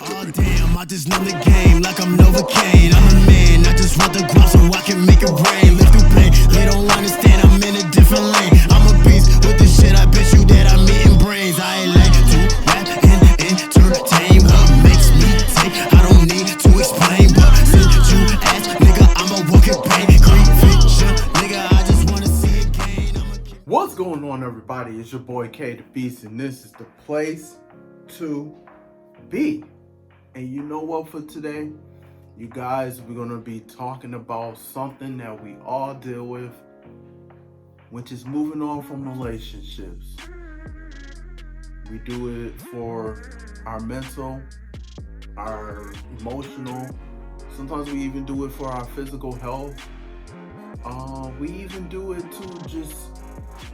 Oh damn, I just know the game like I'm Novocaine. I'm a man, I just want the ground so I can make it rain. Live through pain, they don't understand I'm in a different lane. I'm a beast with this shit, I bet you that I'm eating brains. I ain't like to rap and entertain. What makes me take, I don't need to explain. But since you ask, nigga, I'm a walking pain. Green fiction, nigga, I just wanna see it gain. What's going on, everybody? It's your boy K the Beast, and this is the place to be. And you know what, for today, you guys, we're gonna be talking about something that we all deal with, which is moving on from relationships. We do it for our mental, our emotional, sometimes we even do it for our physical health. We even do it to just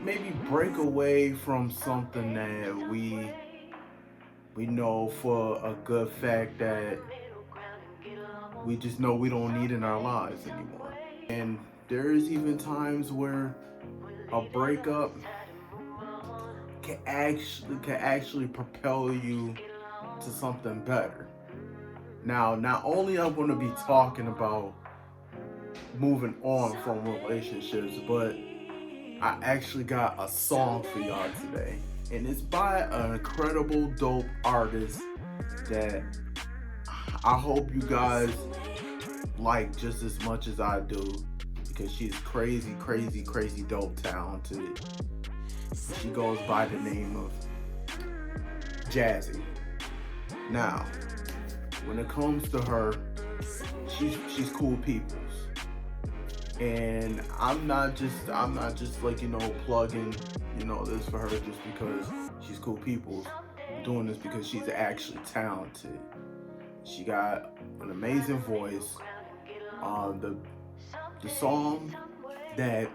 maybe break away from something that we know for a good fact that we just know we don't need in our lives anymore. And there's even times where a breakup can actually propel you to something better. Now, not only I'm going to be talking about moving on from relationships, but I actually got a song for y'all today, and it's by an incredible dope artist that I hope you guys like just as much as I do, because she's crazy dope talented. She goes by the name of Jaszi. Now, when it comes to her, she's cool peoples. And I'm not just like, plugging, this for her just because she's cool people. I'm doing this because she's actually talented. She got an amazing voice. The song that,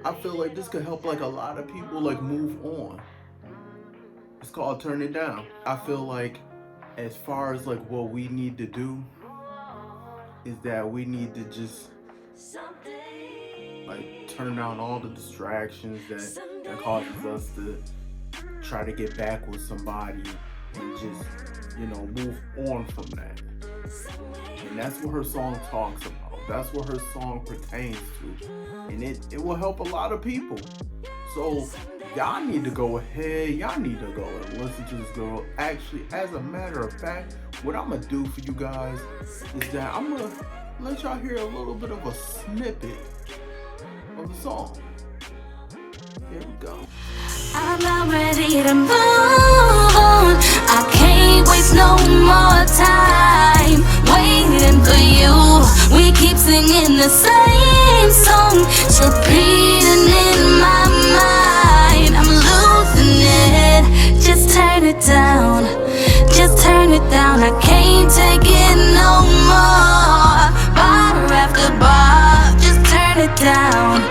I feel like this could help like a lot of people like move on. It's called Turn It Down. I feel like as far as like what we need to do is that we need to just like turn down all the distractions that causes us to try to get back with somebody and just, move on from that. And that's what her song talks about. That's what her song pertains to. And it will help a lot of people. So y'all need to go ahead, y'all need to go and listen to this girl. Actually, as a matter of fact, what I'm gonna do for you guys is that I'm gonna let y'all hear a little bit of a snippet of the song. Here we go. I'm not ready to move on. I can't waste no more time waiting for you. We keep singing the same song, it's repeating in my mind. I'm losing it. Just turn it down. Just turn it down. I can't take it no more. Bar after bar. Just turn it down.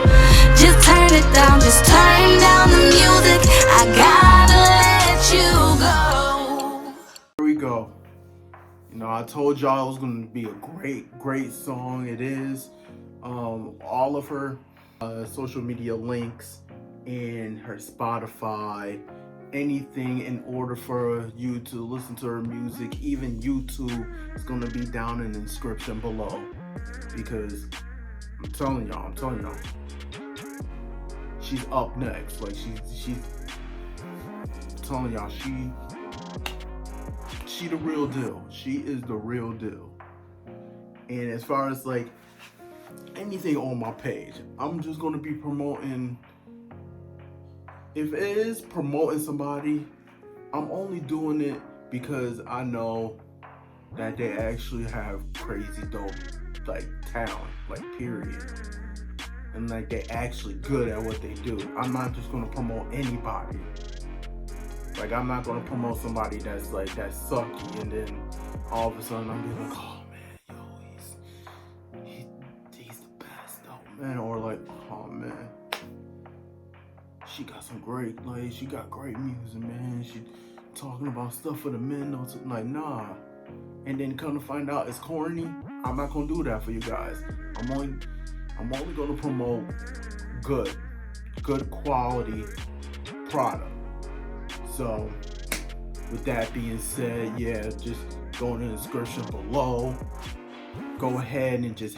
Just turn it down. Just turn down the music. I gotta let you go. Here we go. I told y'all it was gonna be a great song. It is. All of her social media links and her Spotify, anything in order for you to listen to her music, even YouTube, is gonna be down in the description below. Because I'm telling y'all, she's up next. Like she's I'm telling y'all, she the real deal. She is the real deal. And as far as like anything on my page, I'm just gonna be promoting. If it is promoting somebody, I'm only doing it because I know that they actually have crazy dope like talent, like period. And like they actually good at what they do. I'm not just gonna promote anybody. Like I'm not gonna promote somebody that's sucky and then all of a sudden I'm be like, oh man, he's the best though, man. Or like, oh man, she got some great, she got great music, man. She talking about stuff for the men or something, like, nah. And then come to find out it's corny. I'm not gonna do that for you guys. I'm only gonna promote good quality product. So with that being said, yeah, just go in the description below. Go ahead and just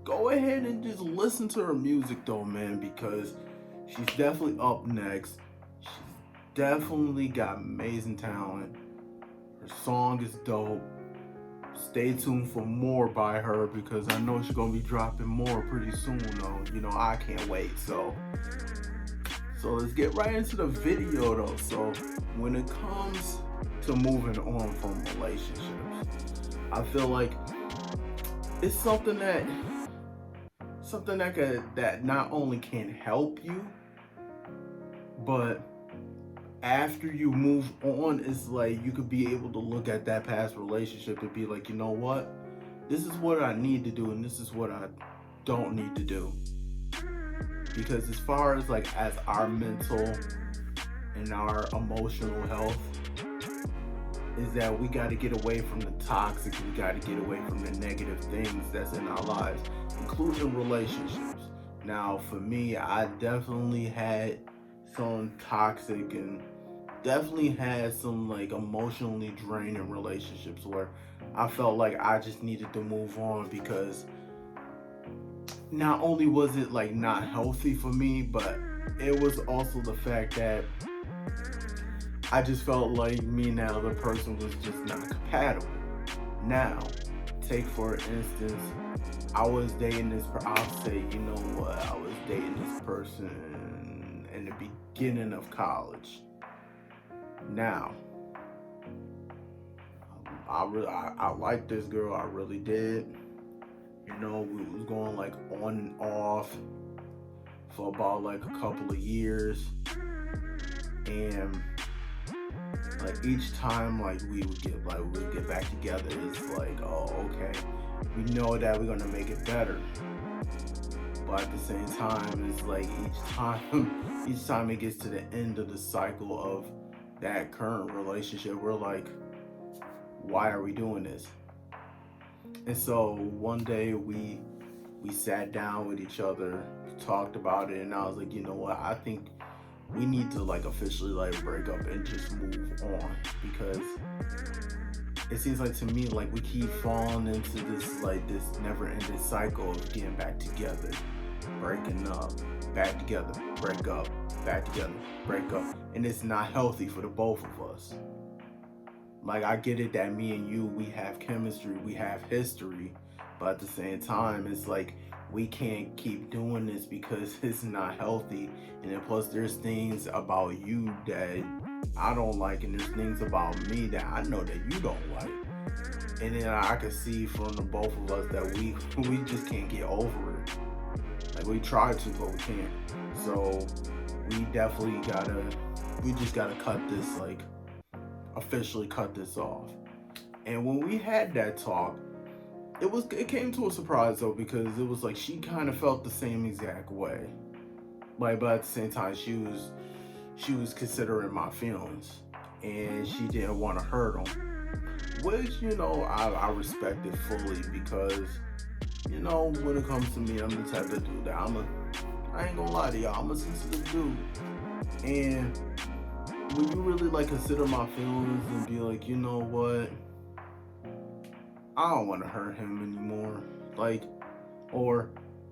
listen to her music though, man, because she's definitely up next. She's definitely got amazing talent. Her song is dope. Stay tuned for more by her because I know she's gonna be dropping more pretty soon though. You know, I can't wait. So let's get right into the video though. So when it comes to moving on from relationships, I feel like it's something that that not only can help you, but after you move on, it's like you could be able to look at that past relationship and be like, you know what? This is what I need to do and this is what I don't need to do. Because as far as like as our mental and our emotional health, is that we got to get away from the toxic, we got to get away from the negative things that's in our lives, including relationships. Now, for me, I definitely had some toxic and definitely had some like emotionally draining relationships where I felt like I just needed to move on because not only was it like not healthy for me, but it was also the fact that I just felt like me and that other person was just not compatible. Now, take for instance, I was dating this I'll say, you know what, I was dating this person in the beginning of college. Now, I liked this girl, I really did. You know, we was going like on and off for about like a couple of years. And like each time like we would get back together, it's like, oh, okay, we know that we're gonna make it better. But at the same time, it's like each time it gets to the end of the cycle of that current relationship, we're like, why are we doing this? And so one day we sat down with each other, talked about it, and I was like, you know what, I think we need to like officially like break up and just move on, because it seems like to me like we keep falling into this never ending cycle of getting back together, breaking up, back together, break up, back together, break up, and it's not healthy for the both of us. Like, I get it that me and you, we have chemistry, we have history, but at the same time, it's like we can't keep doing this because it's not healthy. And then plus there's things about you that I don't like, and there's things about me that I know that you don't like. And then I can see from the both of us that we just can't get over it. Like, we try to, but we can't. So we just gotta cut this, like, officially cut this off. And when we had that talk, it came to a surprise though, because it was like she kind of felt the same exact way. Like, but at the same time, she was considering my feelings, and she didn't want to hurt them, which, you know, I respect it fully, because, you know, when it comes to me, I'm the type of dude that I ain't gonna lie to y'all, I'm a sensitive dude. And when you really like consider my feelings and be like, you know what, I don't want to hurt him anymore, like, or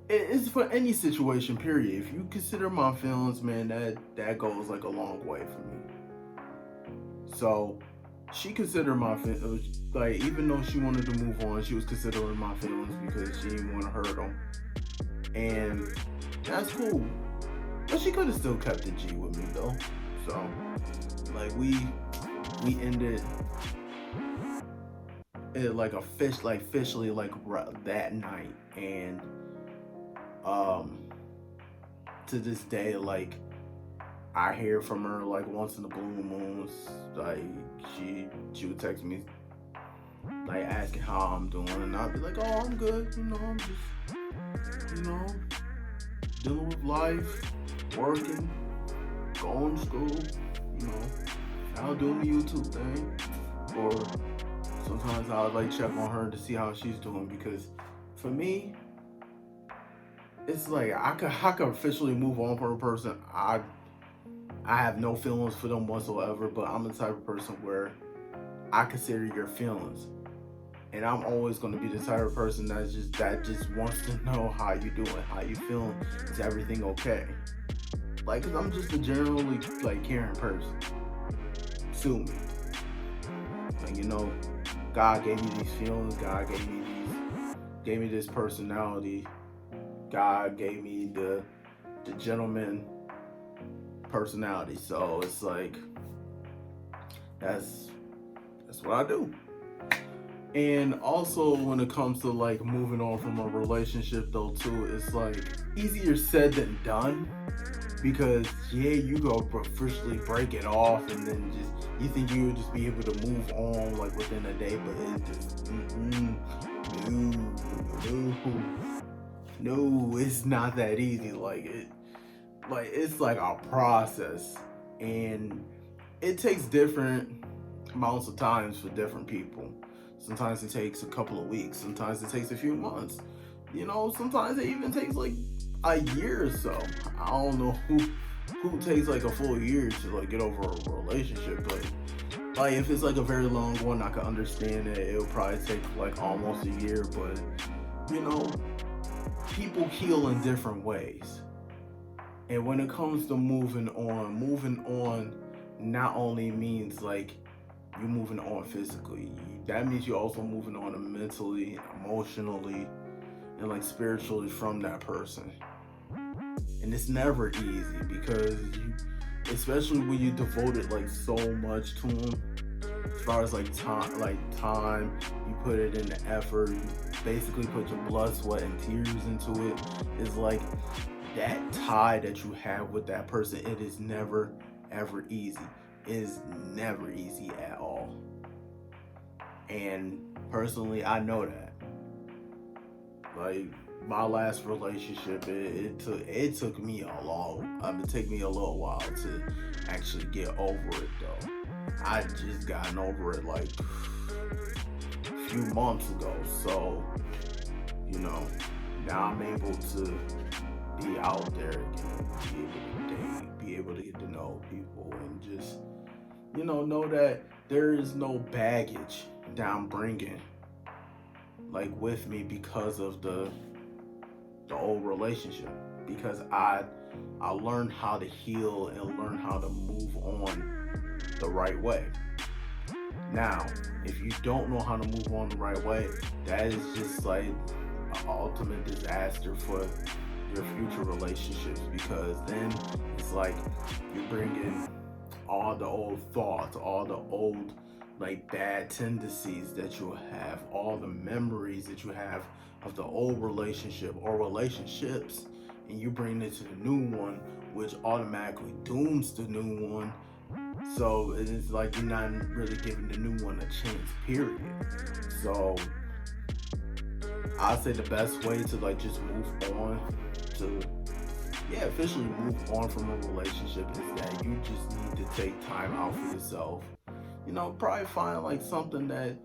it's for any situation, period. If you consider my feelings, man, that goes like a long way for me. So she considered my feelings, like, even though she wanted to move on, she was considering my feelings because she didn't want to hurt them, and that's cool. But she could have still kept the G with me though. So like we ended it like officially like that night. And to this day, like, I hear from her like once in the blue moons. Like she would text me like asking how I'm doing, and I'd be like, oh, I'm good, you know, I'm just, you know, dealing with life, working, going to school, you know, I'll do the YouTube thing. Or sometimes I'll like check on her to see how she's doing, because for me, it's like I could officially move on from a person I have no feelings for them whatsoever, but I'm the type of person where I consider your feelings. And I'm always going to be the type of person that just wants to know how you doing, how you feeling, is everything okay? Like, cause I'm just a generally like caring person. Sue me. Like, you know, God gave me these feelings. God gave me this personality. God gave me the gentleman personality. So it's like that's what I do. And also when it comes to like moving on from a relationship though too, it's like easier said than done. Because yeah, you go officially break it off and then just you think you would just be able to move on like within a day, but it just no, it's not that easy. It's like a process, and it takes different amounts of times for different people. Sometimes it takes a couple of weeks, sometimes it takes a few months. You know, sometimes it even takes like a year or so. I don't know who takes like a full year to like get over a relationship, but like if it's like a very long one, I can understand that it'll probably take like almost a year. But you know, people heal in different ways. And when it comes to moving on not only means like you moving on physically, that means you're also moving on mentally, emotionally, and like spiritually from that person. And it's never easy because you, especially when you devoted like so much to them, as far as like time, you put it in the effort, you basically put your blood, sweat, and tears into it. It's like that tie that you have with that person, it is never ever easy. It is never easy at all. And personally, I know that. Like my last relationship, it took me it took me a little while to actually get over it though. I just gotten over it like a few months ago. So, you know, now I'm able to be out there again, be able to date, be able to get to know people, and just, you know that there is no baggage that I'm bringing like with me because of the old relationship, because I learned how to heal and learn how to move on the right way. Now, if you don't know how to move on the right way, that is just like an ultimate disaster for your future relationships, because then it's like you're bringing all the old thoughts, all the old like bad tendencies that you have, all the memories that you have of the old relationship or relationships, and you bring it to the new one, which automatically dooms the new one. So it is like you're not really giving the new one a chance, period. So I'd say the best way to like just move on to officially move on from a relationship is that you just need to take time out for yourself. You know, probably find like something that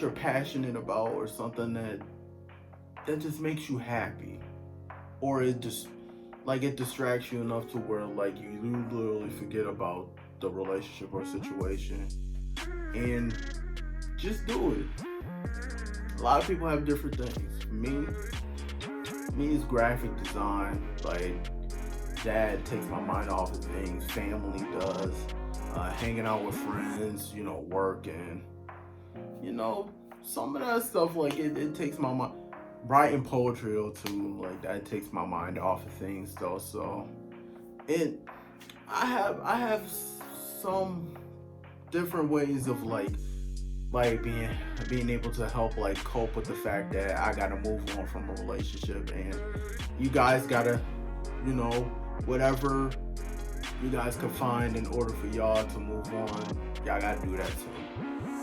you're passionate about, or something that just makes you happy, or it just like it distracts you enough to where like you literally forget about the relationship or situation, and just do it. A lot of people have different things. For me is graphic design. Like that takes my mind off of things. Family does. Hanging out with friends, you know, working, you know, some of that stuff, like it takes my mind. Writing poetry or too, like that takes my mind off of things though. So I have some different ways of like being able to help like cope with the fact that I gotta move on from a relationship, and you guys gotta, you know, whatever you guys can find in order for y'all to move on, y'all gotta do that too.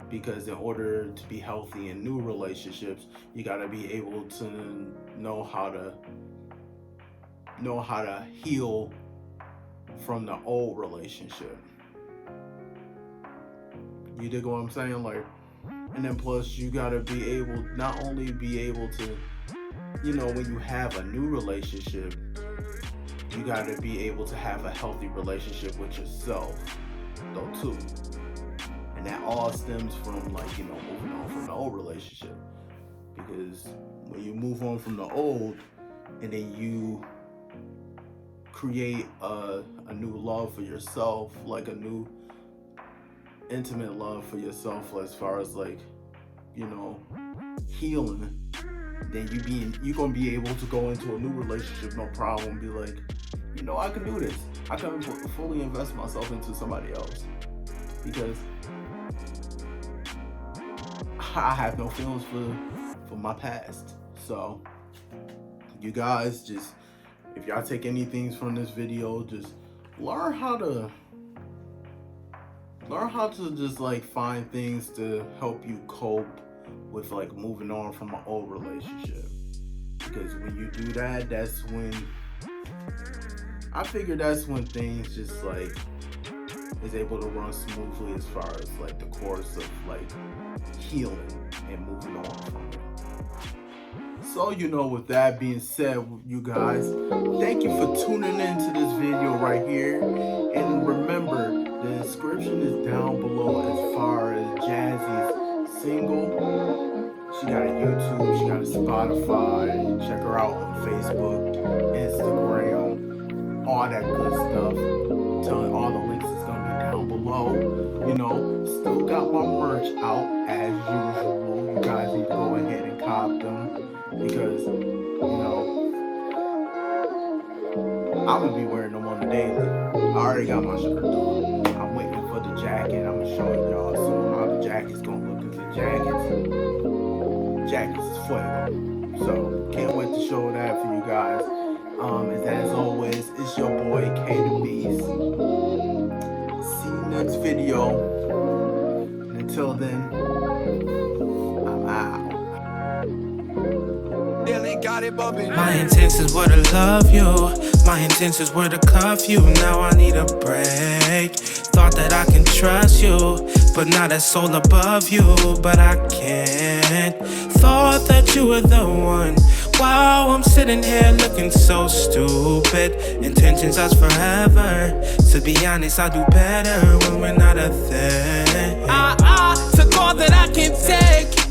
Because in order to be healthy in new relationships, you gotta be able to know how to heal from the old relationship. You dig what I'm saying? Like, and then plus you gotta be able, not only be able to, you know, when you have a new relationship, you gotta be able to have a healthy relationship with yourself, though, too. And that all stems from, like, you know, moving on from the old relationship. Because when you move on from the old and then you create a new love for yourself, like a new intimate love for yourself, as far as, like, you know, healing, then you're gonna be able to go into a new relationship, no problem, and be like, you know, I can do this. I can fully invest myself into somebody else because I have no feelings for my past. So you guys, just, if y'all take anything from this video, just learn how to just, like, find things to help you cope with, like, moving on from an old relationship. Because when you do that, that's when things just, like, is able to run smoothly as far as, like, the course of, like, healing and moving on from it. So, you know, with that being said, you guys, thank you for tuning into this video right here. And remember, the description is down below as far as Jaszi's single. She got a YouTube, she got a Spotify. Check her out on Facebook, Instagram, all that good stuff. Telling all the links is gonna be down below. You know, still got my merch out as usual. You guys need to go ahead and cop them because, you know, I'm gonna be wearing them on the daily. I already got my shirt done. I'm waiting for the jacket. I'm gonna show y'all soon how the jacket's gonna look. Cause the jackets is fuego. So can't wait to show that for you guys. As always, it's your boy K the Beast. See you next video. And until then, I'm out. My intentions were to love you. My intentions were to cuff you. Now I need a break. Thought that I can trust you, but now that's all above you. But I can't. Thought that you were the one. Wow, I'm sitting here looking so stupid. Intentions us forever. To be honest, I'll do better when we're not a thing. Took all that I can take.